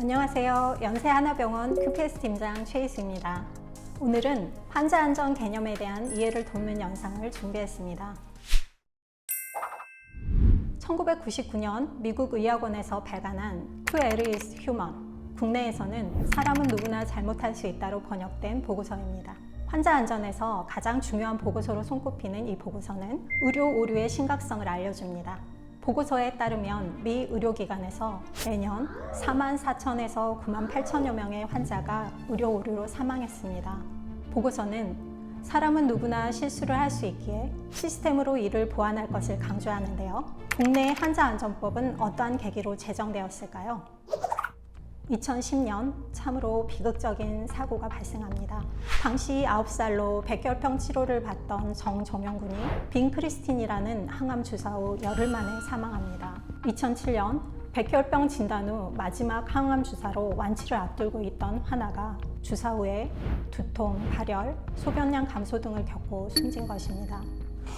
안녕하세요. 연세하나병원 QPS 팀장 최희수입니다. 오늘은 환자 안전 개념에 대한 이해를 돕는 영상을 준비했습니다. 1999년 미국 의학원에서 발간한 To Err is Human, 국내에서는 사람은 누구나 잘못할 수 있다로 번역된 보고서입니다. 환자 안전에서 가장 중요한 보고서로 손꼽히는 이 보고서는 의료 오류의 심각성을 알려줍니다. 보고서에 따르면 미 의료기관에서 매년 44,000에서 98,000여 명의 환자가 의료 오류로 사망했습니다. 보고서는 사람은 누구나 실수를 할 수 있기에 시스템으로 이를 보완할 것을 강조하는데요. 국내 환자안전법은 어떠한 계기로 제정되었을까요? 2010년 참으로 비극적인 사고가 발생합니다. 당시 9살로 백혈병 치료를 받던 정종영 군이 빈크리스틴이라는 항암 주사 후 열흘 만에 사망합니다. 2007년 백혈병 진단 후 마지막 항암 주사로 완치를 앞두고 있던 환아가 주사 후에 두통, 발열, 소변량 감소 등을 겪고 숨진 것입니다.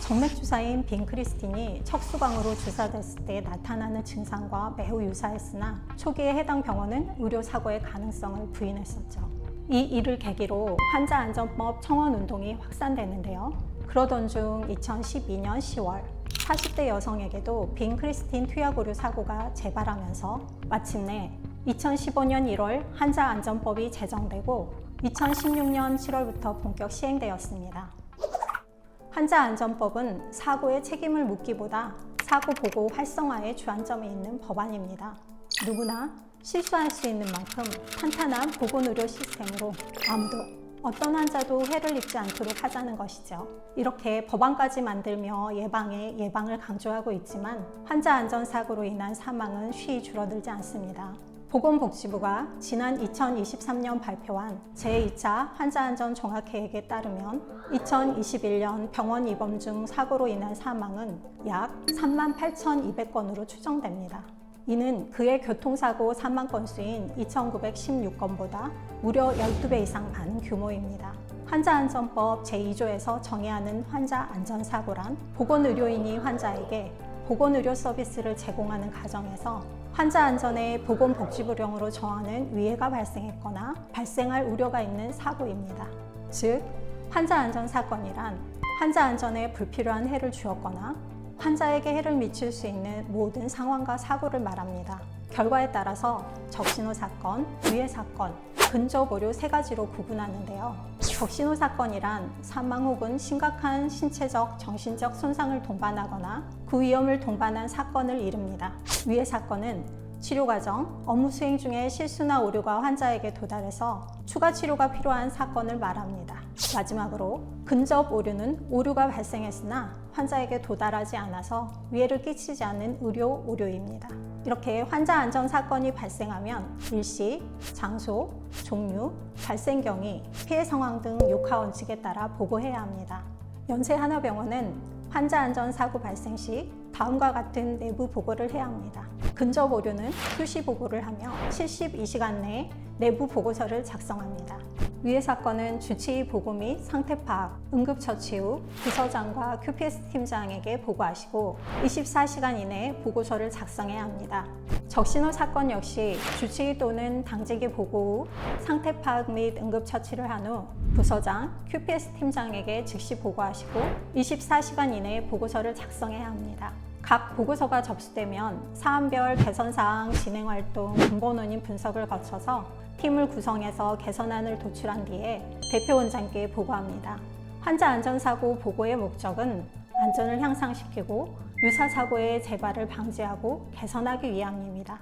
정맥주사인 빈크리스틴이 척수광으로 주사됐을 때 나타나는 증상과 매우 유사했으나 초기에 해당 병원은 의료사고의 가능성을 부인했었죠. 이 일을 계기로 환자안전법 청원운동이 확산되는데요. 그러던 중 2012년 10월 40대 여성에게도 빈크리스틴 투약 의료 사고가 재발하면서 마침내 2015년 1월 환자안전법이 제정되고 2016년 7월부터 본격 시행되었습니다. 환자안전법은 사고의 책임을 묻기보다 사고 보고 활성화에 주안점이 있는 법안입니다. 누구나 실수할 수 있는 만큼 탄탄한 보건의료 시스템으로 아무도 어떤 환자도 해를 입지 않도록 하자는 것이죠. 이렇게 법안까지 만들며 예방을 강조하고 있지만 환자안전사고로 인한 사망은 쉬이 줄어들지 않습니다. 보건복지부가 지난 2023년 발표한 제2차 환자안전 종합계획에 따르면 2021년 병원 입원 중 사고로 인한 사망은 약 38,200건으로 추정됩니다. 이는 그해 교통사고 사망 건수인 2,916건보다 무려 12배 이상 많은 규모입니다. 환자안전법 제2조에서 정의하는 환자안전사고란 보건의료인이 환자에게 보건의료 서비스를 제공하는 과정에서 환자 안전에 보건복지부령으로 정하는 위해가 발생했거나 발생할 우려가 있는 사고입니다. 즉, 환자 안전 사건이란 환자 안전에 불필요한 해를 주었거나 환자에게 해를 미칠 수 있는 모든 상황과 사고를 말합니다. 결과에 따라서 적신호 사건, 위해 사건, 근접 오류 세 가지로 구분하는데요. 적신호 사건이란 사망 혹은 심각한 신체적, 정신적 손상을 동반하거나 그 위험을 동반한 사건을 이릅니다. 위해 사건은 치료 과정, 업무 수행 중에 실수나 오류가 환자에게 도달해서 추가 치료가 필요한 사건을 말합니다. 마지막으로 근접 오류는 오류가 발생했으나 환자에게 도달하지 않아서 위해를 끼치지 않는 의료 오류입니다. 이렇게 환자 안전 사건이 발생하면 일시, 장소, 종류, 발생 경위, 피해 상황 등 6하 원칙에 따라 보고해야 합니다. 연세하나병원은 환자 안전 사고 발생 시 다음과 같은 내부 보고를 해야 합니다. 근접 오류는 수시 보고를 하며 72시간 내에 내부 보고서를 작성합니다. 위해 사건은 주치의 보고 및 상태 파악, 응급처치 후 부서장과 QPS 팀장에게 보고하시고 24시간 이내에 보고서를 작성해야 합니다. 적신호 사건 역시 주치의 또는 당직이 보고 후 상태 파악 및 응급처치를 한 후 부서장, QPS 팀장에게 즉시 보고하시고 24시간 이내에 보고서를 작성해야 합니다. 각 보고서가 접수되면 사안별 개선사항, 진행활동, 근본 원인 분석을 거쳐서 팀을 구성해서 개선안을 도출한 뒤에 대표원장께 보고합니다. 환자 안전사고 보고의 목적은 안전을 향상시키고 유사사고의 재발을 방지하고 개선하기 위함입니다.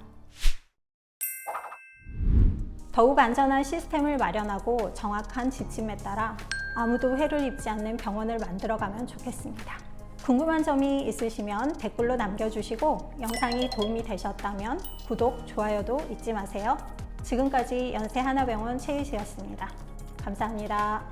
더욱 안전한 시스템을 마련하고 정확한 지침에 따라 아무도 해를 입지 않는 병원을 만들어가면 좋겠습니다. 궁금한 점이 있으시면 댓글로 남겨주시고 영상이 도움이 되셨다면 구독, 좋아요도 잊지 마세요. 지금까지 연세하나병원 최희수였습니다. 감사합니다.